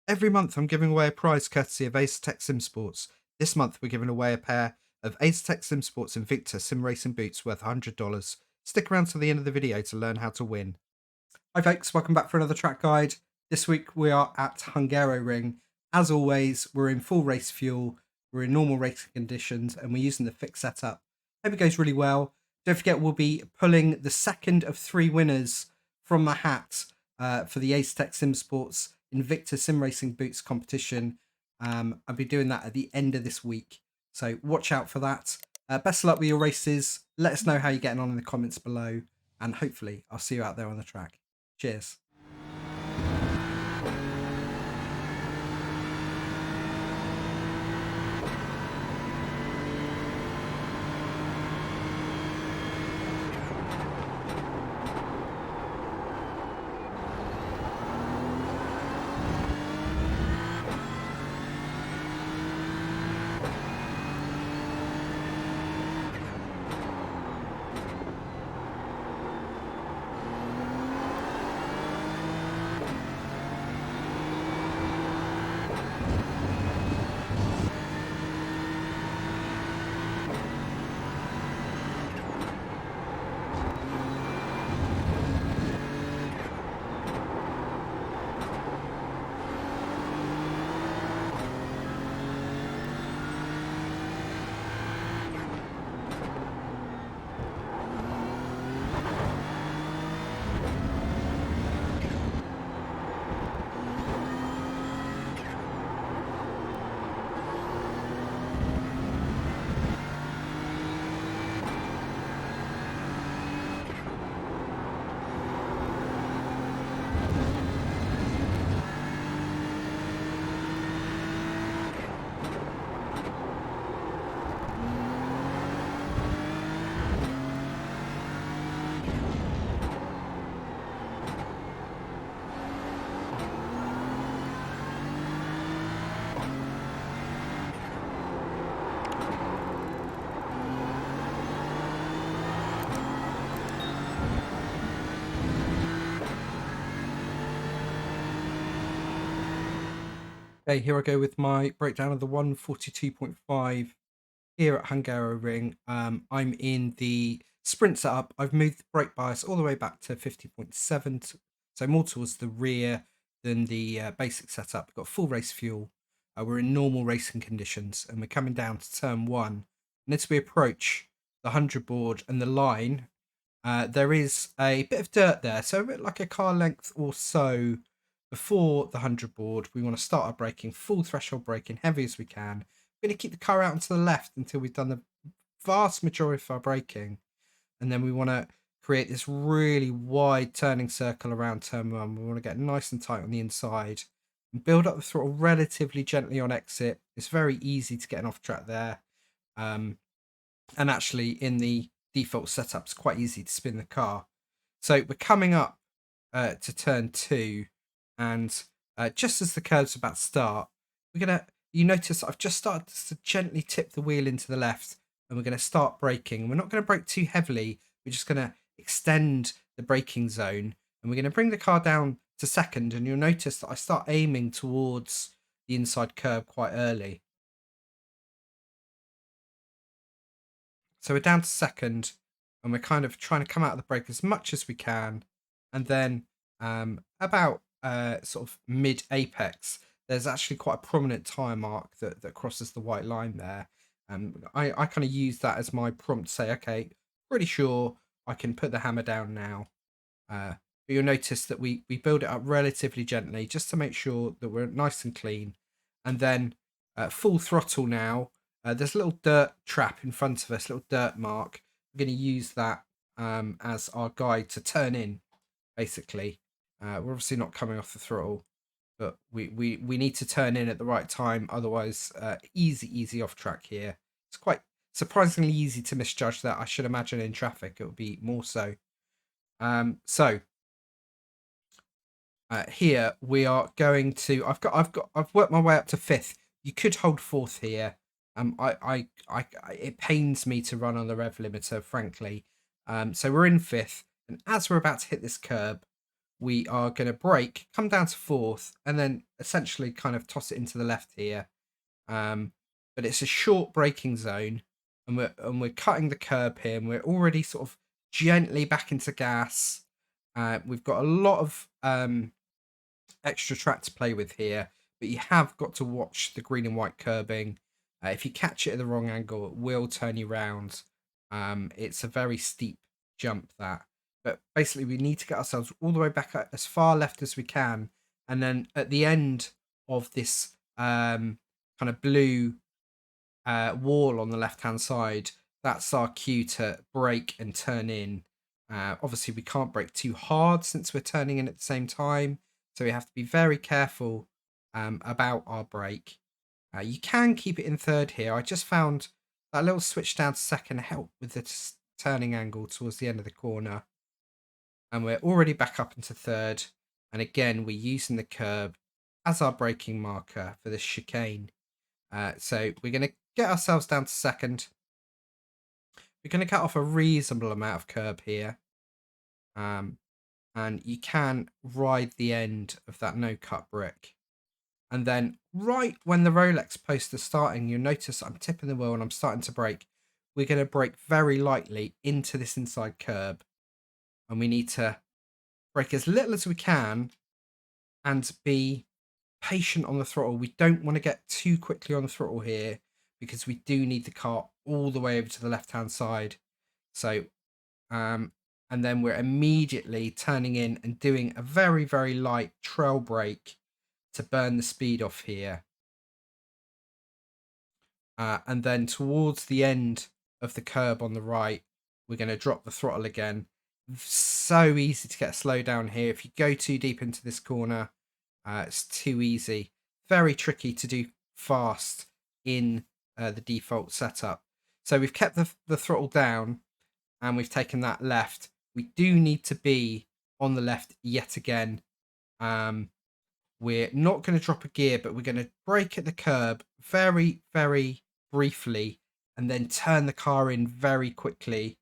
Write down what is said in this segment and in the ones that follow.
Every month I'm giving away a prize courtesy of Asetek SimSports. This month we're giving away a pair of Asetek SimSports Invicta sim racing boots worth $100. Stick around to the end of the video to learn how to win. Hi folks, welcome back for another track guide. This week we are at Hungaroring. As always, we're in full race fuel, we're in normal racing conditions, and we're using the fixed setup. Hope it goes really well. Don't forget we'll be pulling the second of 3 winners from the hat for the Asetek SimSports Invicta sim racing boots competition. I'll be doing that at the end of this week, so watch out for that. Best of luck with your races. Let us know how you're getting on in the comments below, and hopefully I'll see you out there on the track. Cheers. Okay, here I go with my breakdown of the 142.5 here at Hungaroring. I'm in the sprint setup. I've moved the brake bias all the way back to 50.7, so more towards the rear than the basic setup. We've got full race fuel. We're in normal racing conditions, and we're coming down to turn 1. And as we approach the 100 board and the line, there is a bit of dirt there, so a bit like a car length or so before the 100 board. We want to start our braking, full threshold braking, heavy as we can. We're going to keep the car out and to the left until we've done the vast majority of our braking, and then we want to create this really wide turning circle around turn 1. We want to get nice and tight on the inside and build up the throttle relatively gently on exit. It's very easy to get an off track there, and actually in the default setup it's quite easy to spin the car. So we're coming up to turn 2, and just as the curve's about to start, you notice I've just started to gently tip the wheel into the left, and we're going to start braking. We're not going to brake too heavily. We're just going to extend the braking zone, and we're going to bring the car down to second, and you'll notice that I start aiming towards the inside curve quite early. So we're down to second, and we're kind of trying to come out of the brake as much as we can, and then about sort of mid apex, there's actually quite a prominent tyre mark that crosses the white line there. I kind of use that as my prompt to say, okay, pretty sure I can put the hammer down now. But you'll notice that we build it up relatively gently just to make sure that we're nice and clean. And then full throttle now. There's a little dirt trap in front of us, little dirt mark. We're going to use that as our guide to turn in, basically. We're obviously not coming off the throttle, but we need to turn in at the right time. Otherwise, easy off track here. It's quite surprisingly easy to misjudge that. I should imagine in traffic it would be more so. Here we are going to. I've worked my way up to 5th. You could hold 4th here. It pains me to run on the rev limiter, frankly. So we're in 5th, and as we're about to hit this curb, we are going to brake, come down to 4th, and then essentially kind of toss it into the left here. But it's a short braking zone, and we're cutting the curb here, and we're already sort of gently back into gas. We've got a lot of extra track to play with here, but you have got to watch the green and white curbing. If you catch it at the wrong angle, it will turn you round. It's a very steep jump, that. But basically, we need to get ourselves all the way back as far left as we can. And then at the end of this kind of blue wall on the left-hand side, that's our cue to brake and turn in. Obviously, we can't brake too hard since we're turning in at the same time. So we have to be very careful about our brake. You can keep it in 3rd here. I just found that little switch down to 2nd help with the turning angle towards the end of the corner. And we're already back up into 3rd. And again, we're using the curb as our braking marker for this chicane. So we're going to get ourselves down to 2nd. We're going to cut off a reasonable amount of curb here. And you can ride the end of that no-cut brick. And then right when the Rolex post is starting, you'll notice I'm tipping the wheel and I'm starting to brake. We're going to brake very lightly into this inside curb. And we need to brake as little as we can and be patient on the throttle. We don't want to get too quickly on the throttle here because we do need the car all the way over to the left-hand side. So, and then we're immediately turning in and doing a very, very light trail brake to burn the speed off here. And then towards the end of the curb on the right, we're going to drop the throttle again. So easy to get slow down here. If you go too deep into this corner, it's too easy. Very tricky to do fast in the default setup. So we've kept the throttle down and we've taken that left. We do need to be on the left yet again. We're not going to drop a gear, but we're going to brake at the curb very, very briefly and then turn the car in very quickly.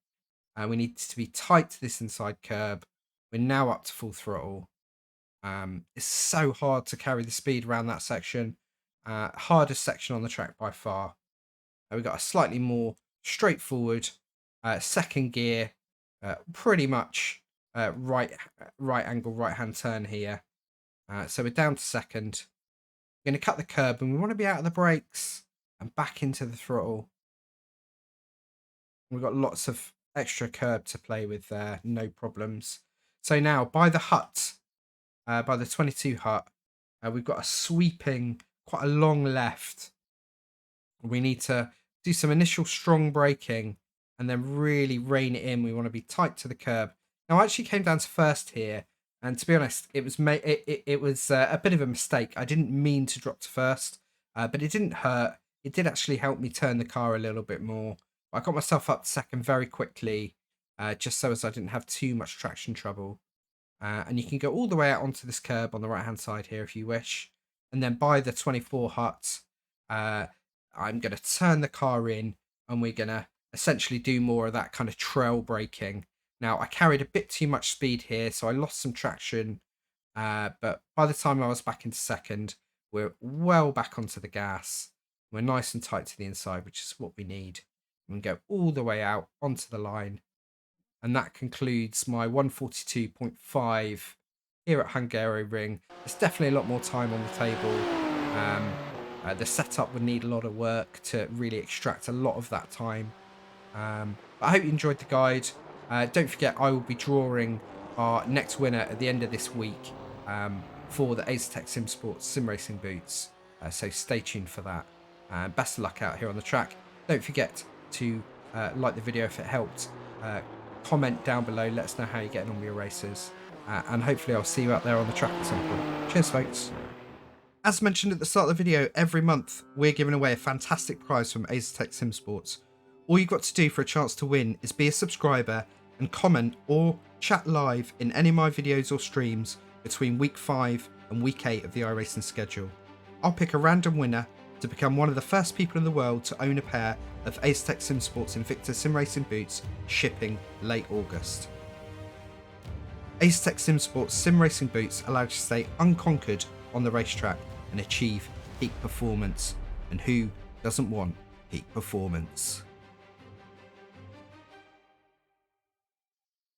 We need to be tight to this inside curb. We're now up to full throttle. It's so hard to carry the speed around that section. Hardest section on the track by far. We've got a slightly more straightforward 2nd gear, pretty much right angle, right hand turn here. So we're down to 2nd. We're going to cut the curb and we want to be out of the brakes and back into the throttle. We've got lots of extra curb to play with there, no problems. So now by the hut, by the 22 hut, we've got a sweeping, quite a long left. We need to do some initial strong braking and then really rein it in. We want to be tight to the curb. Now I actually came down to 1st here, and to be honest, it was a bit of a mistake. I didn't mean to drop to 1st, but it didn't hurt. It did actually help me turn the car a little bit more. I got myself up to 2nd very quickly, just so as I didn't have too much traction trouble. And you can go all the way out onto this curb on the right-hand side here if you wish. And then by the 24 hut, I'm going to turn the car in and we're going to essentially do more of that kind of trail braking. Now, I carried a bit too much speed here, so I lost some traction. But by the time I was back into 2nd, we're well back onto the gas. We're nice and tight to the inside, which is what we need. And go all the way out onto the line. And that concludes my 142.5 here at Hungaroring. There's definitely a lot more time on the table. The setup would need a lot of work to really extract a lot of that time. But I hope you enjoyed the guide. Don't forget, I will be drawing our next winner at the end of this week for the Asetek SimSports sim racing boots. So stay tuned for that. Best of luck out here on the track. Don't forget to like the video if it helped. Comment down below, let us know how you're getting on with your races. And hopefully I'll see you out there on the track at some point. Cheers, folks. As mentioned at the start of the video, every month we're giving away a fantastic prize from Asetek SimSports. All you've got to do for a chance to win is be a subscriber and comment or chat live in any of my videos or streams between week 5 and week 8 of the iRacing schedule. I'll pick a random winner to become one of the first people in the world to own a pair of Asetek SimSports Invicta sim racing boots, shipping late August. Asetek SimSports sim racing boots allow you to stay unconquered on the racetrack and achieve peak performance. And who doesn't want peak performance?